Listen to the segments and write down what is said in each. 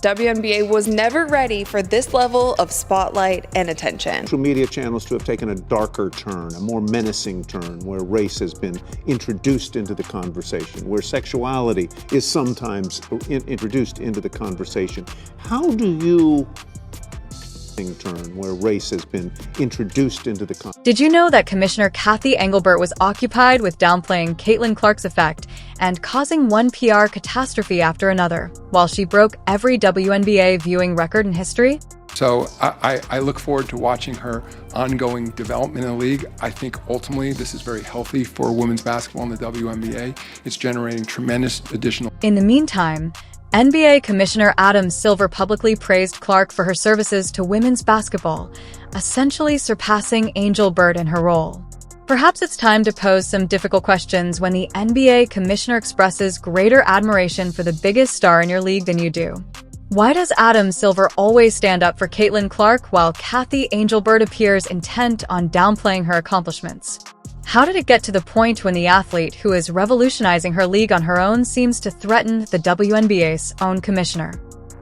WNBA was never ready for this level of spotlight and attention. Social media channels to have taken a darker turn, a more menacing turn, where race has been introduced into the conversation, where sexuality is sometimes introduced into the conversation. How do you turn where race has been introduced into the conversation? Did you know that Commissioner Cathy Engelbert was occupied with downplaying Caitlyn Clark's effect and causing one PR catastrophe after another, while she broke every WNBA viewing record in history? So I look forward to watching her ongoing development in the league. I think ultimately this is very healthy for women's basketball in the WNBA. It's generating tremendous additional. In the meantime, NBA Commissioner Adam Silver publicly praised Clark for her services to women's basketball, essentially surpassing Engelbert in her role. Perhaps it's time to pose some difficult questions when the NBA Commissioner expresses greater admiration for the biggest star in your league than you do. Why does Adam Silver always stand up for Caitlyn Clark while Cathy Engelbert appears intent on downplaying her accomplishments? How did it get to the point when the athlete who is revolutionizing her league on her own seems to threaten the WNBA's own commissioner?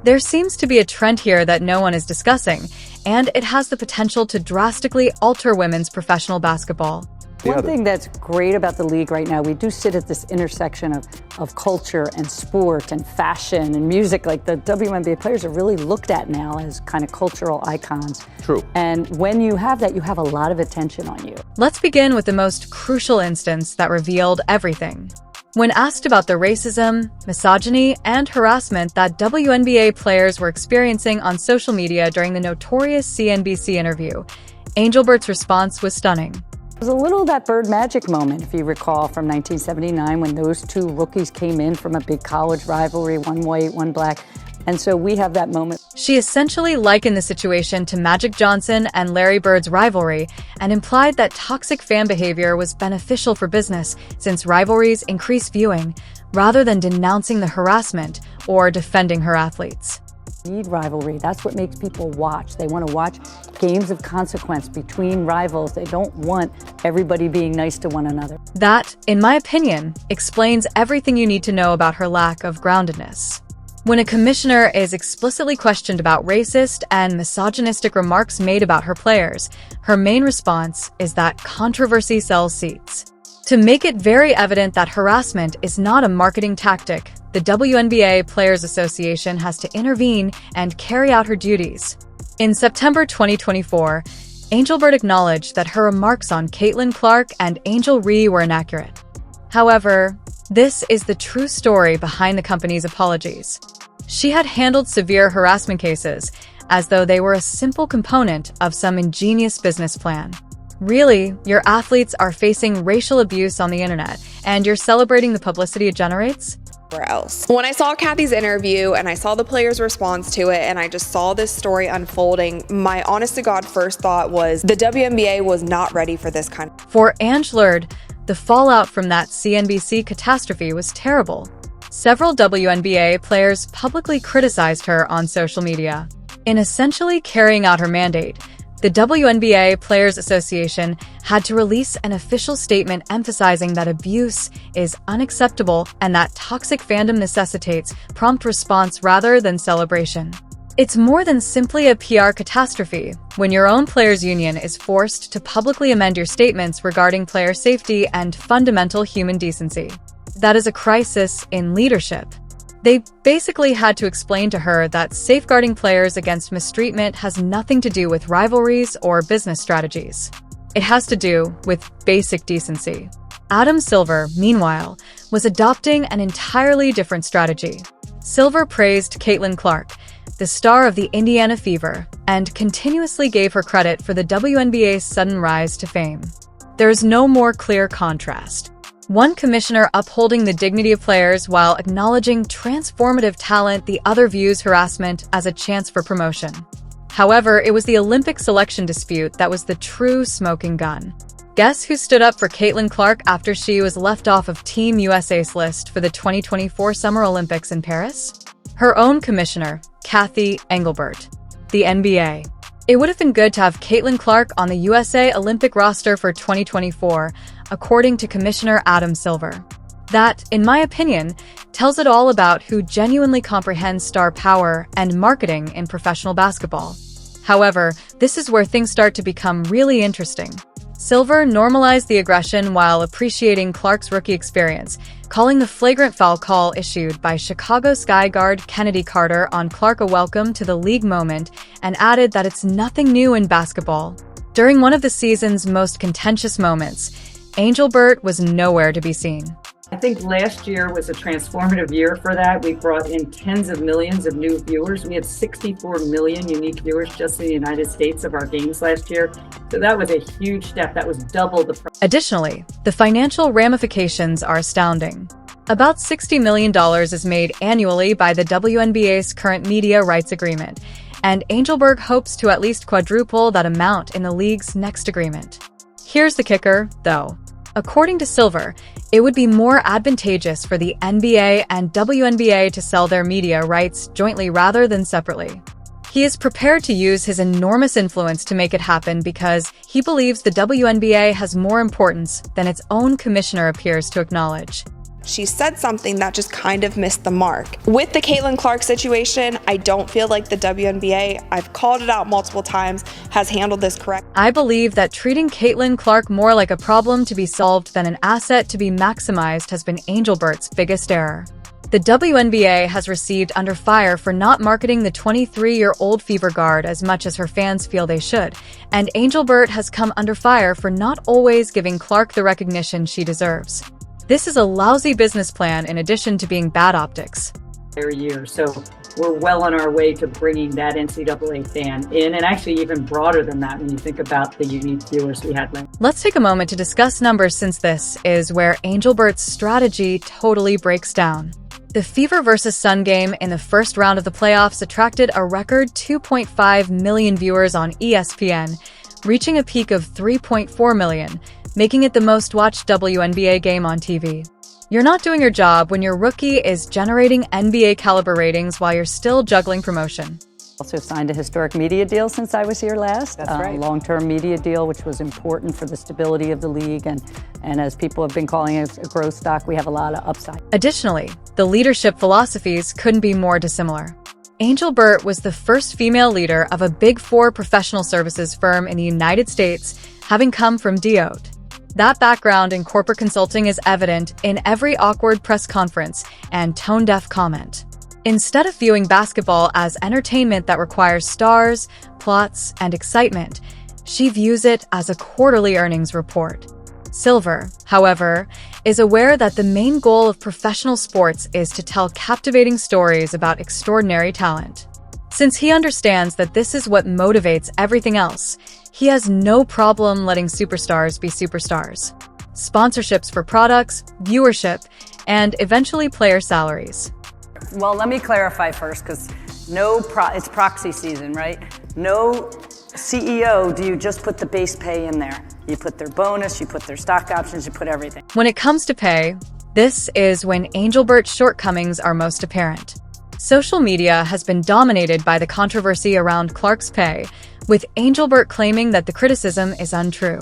There seems to be a trend here that no one is discussing, and it has the potential to drastically alter women's professional basketball. One thing that's great about the league right now, we do sit at this intersection of culture and sport and fashion and music. Like, the WNBA players are really looked at now as kind of cultural icons. True. And when you have that, you have a lot of attention on you. Let's begin with the most crucial instance that revealed everything. When asked about the racism, misogyny, and harassment that WNBA players were experiencing on social media during the notorious CNBC interview, Engelbert's response was stunning. It was a little that Bird Magic moment, if you recall, from 1979 when those two rookies came in from a big college rivalry, one white, one black. And so we have that moment. She essentially likened the situation to Magic Johnson and Larry Bird's rivalry and implied that toxic fan behavior was beneficial for business since rivalries increase viewing, rather than denouncing the harassment or defending her athletes. Need rivalry. That's what makes people watch. They want to watch games of consequence between rivals. They don't want everybody being nice to one another. That, in my opinion, explains everything you need to know about her lack of groundedness. When a commissioner is explicitly questioned about racist and misogynistic remarks made about her players, her main response is that controversy sells seats. To make it very evident that harassment is not a marketing tactic, the WNBA Players Association has to intervene and carry out her duties. In September 2024, Engelbert acknowledged that her remarks on Caitlyn Clark and Angel Reese were inaccurate. However, this is the true story behind the company's apologies. She had handled severe harassment cases as though they were a simple component of some ingenious business plan. Really, your athletes are facing racial abuse on the internet, and you're celebrating the publicity it generates? Where else? When I saw Cathy's interview and I saw the players' response to it and I just saw this story unfolding, my honest-to-God first thought was the WNBA was not ready for this kind of. For Engelbert, the fallout from that CNBC catastrophe was terrible. Several WNBA players publicly criticized her on social media. In essentially carrying out her mandate, the WNBA Players Association had to release an official statement emphasizing that abuse is unacceptable and that toxic fandom necessitates prompt response rather than celebration. It's more than simply a PR catastrophe when your own players' union is forced to publicly amend your statements regarding player safety and fundamental human decency. That is a crisis in leadership. They basically had to explain to her that safeguarding players against mistreatment has nothing to do with rivalries or business strategies. It has to do with basic decency. Adam Silver, meanwhile, was adopting an entirely different strategy. Silver praised Caitlyn Clark, the star of the Indiana Fever, and continuously gave her credit for the WNBA's sudden rise to fame. There is no more clear contrast. One commissioner upholding the dignity of players while acknowledging transformative talent, the other views harassment as a chance for promotion. However, it was the Olympic selection dispute that was the true smoking gun. Guess who stood up for Caitlyn Clark after she was left off of Team USA's list for the 2024 Summer Olympics in Paris? Her own commissioner, Cathy Engelbert. The NBA. It would have been good to have Caitlyn Clark on the USA Olympic roster for 2024, according to Commissioner Adam Silver. That, in my opinion, tells it all about who genuinely comprehends star power and marketing in professional basketball. However, this is where things start to become really interesting. Silver normalized the aggression while appreciating Clark's rookie experience, calling the flagrant foul call issued by Chicago Sky guard Kennedy Carter on Clark a welcome to the league moment, and added that it's nothing new in basketball. During one of the season's most contentious moments, Engelbert was nowhere to be seen. I think last year was a transformative year for that. We brought in tens of millions of new viewers. We had 64 million unique viewers just in the United States of our games last year. So that was a huge step. That was double the price. Additionally, the financial ramifications are astounding. About $60 million is made annually by the WNBA's current media rights agreement, and Engelbert hopes to at least quadruple that amount in the league's next agreement. Here's the kicker, though. According to Silver, it would be more advantageous for the NBA and WNBA to sell their media rights jointly rather than separately. He is prepared to use his enormous influence to make it happen because he believes the WNBA has more importance than its own commissioner appears to acknowledge. She said something that just kind of missed the mark. With the Caitlyn Clark situation, I don't feel like the WNBA, I've called it out multiple times, has handled this correctly. I believe that treating Caitlyn Clark more like a problem to be solved than an asset to be maximized has been Engelbert's biggest error. The WNBA has received under fire for not marketing the 23-year-old Fever guard as much as her fans feel they should, and Engelbert has come under fire for not always giving Clark the recognition she deserves. This is a lousy business plan in addition to being bad optics. Year. So we're well on our way to bringing that NCAA fan in, and actually even broader than that when you think about the unique viewers we had. Let's take a moment to discuss numbers, since this is where Engelbert's strategy totally breaks down. The Fever vs. Sun game in the first round of the playoffs attracted a record 2.5 million viewers on ESPN, reaching a peak of 3.4 million, making it the most watched WNBA game on TV. You're not doing your job when your rookie is generating NBA caliber ratings while you're still juggling promotion. Also signed a historic media deal since I was here last. That's right. Long-term media deal, which was important for the stability of the league. And as people have been calling it a growth stock, we have a lot of upside. Additionally, the leadership philosophies couldn't be more dissimilar. Engelbert was the first female leader of a Big Four professional services firm in the United States, having come from Deloitte. That background in corporate consulting is evident in every awkward press conference and tone-deaf comment. Instead of viewing basketball as entertainment that requires stars, plots, and excitement, she views it as a quarterly earnings report. Silver, however, is aware that the main goal of professional sports is to tell captivating stories about extraordinary talent. Since he understands that this is what motivates everything else, he has no problem letting superstars be superstars. Sponsorships for products, viewership, and eventually player salaries. Well, let me clarify first, because it's proxy season, right? No CEO do you just put the base pay in there. You put their bonus, you put their stock options, you put everything. When it comes to pay, this is when Engelbert's shortcomings are most apparent. Social media has been dominated by the controversy around Clark's pay, with Engelbert claiming that the criticism is untrue.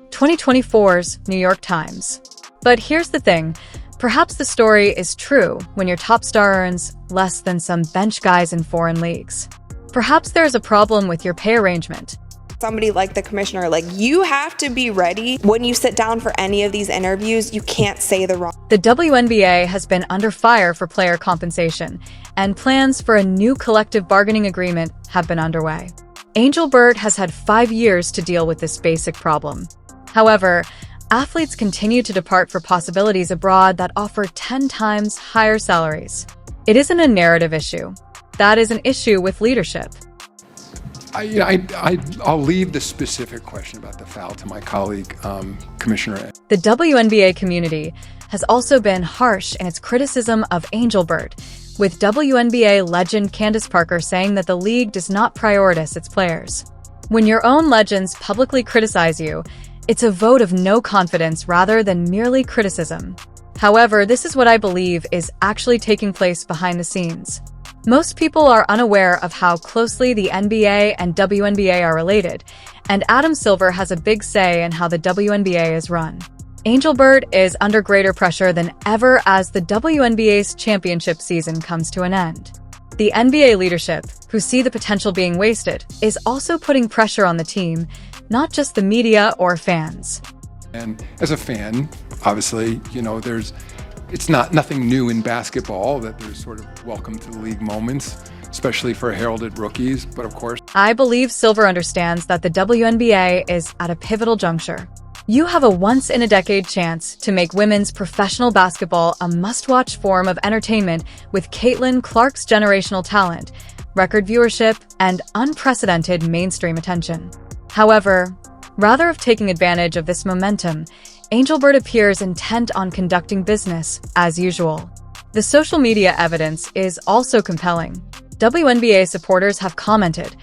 2024's New York Times. But here's the thing, perhaps the story is true when your top star earns less than some bench guys in foreign leagues. Perhaps there's a problem with your pay arrangement. Somebody like the commissioner, like, you have to be ready when you sit down for any of these interviews. You can't say the wrong. The WNBA has been under fire for player compensation, and plans for a new collective bargaining agreement have been underway. Engelbert has had 5 years to deal with this basic problem. However, athletes continue to depart for possibilities abroad that offer 10 times higher salaries. It isn't a narrative issue. That is an issue with leadership. I'll leave the specific question about the foul to my colleague, Commissioner. The WNBA community has also been harsh in its criticism of Engelbert, with WNBA legend Candace Parker saying that the league does not prioritize its players. When your own legends publicly criticize you, it's a vote of no confidence rather than merely criticism. However, this is what I believe is actually taking place behind the scenes. Most people are unaware of how closely the NBA and WNBA are related, and Adam Silver has a big say in how the WNBA is run. Engelbert is under greater pressure than ever as the WNBA's championship season comes to an end. The NBA leadership, who see the potential being wasted, is also putting pressure on the team, not just the media or fans. And as a fan, obviously, it's nothing new in basketball that there's sort of welcome to the league moments, especially for heralded rookies. But of course, I believe Silver understands that the WNBA is at a pivotal juncture. You have a once-in-a-decade chance to make women's professional basketball a must-watch form of entertainment with Caitlyn Clark's generational talent, record viewership, and unprecedented mainstream attention. However, rather than taking advantage of this momentum, Engelbert appears intent on conducting business as usual. The social media evidence is also compelling. WNBA supporters have commented,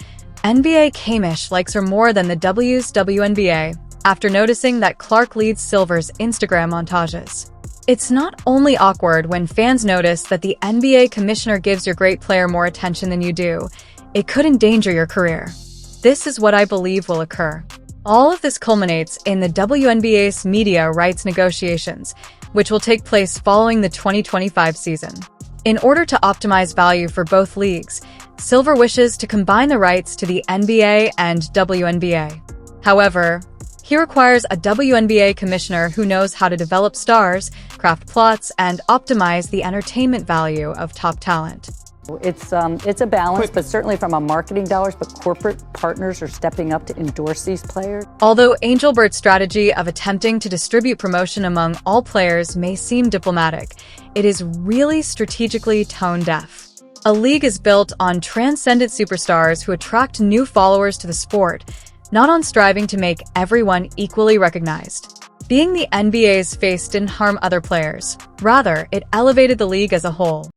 "NBA Kamish likes her more than the W's WNBA," after noticing that Clark leads Silver's Instagram montages. It's not only awkward when fans notice that the NBA commissioner gives your great player more attention than you do, it could endanger your career. This is what I believe will occur. All of this culminates in the WNBA's media rights negotiations, which will take place following the 2025 season. In order to optimize value for both leagues, Silver wishes to combine the rights to the NBA and WNBA. However, he requires a WNBA commissioner who knows how to develop stars, craft plots, and optimize the entertainment value of top talent. It's a balance, but certainly from a marketing dollars, but corporate partners are stepping up to endorse these players. Although Engelbert's strategy of attempting to distribute promotion among all players may seem diplomatic, it is really strategically tone-deaf. A league is built on transcendent superstars who attract new followers to the sport, not on striving to make everyone equally recognized. Being the NBA's face didn't harm other players. Rather, it elevated the league as a whole.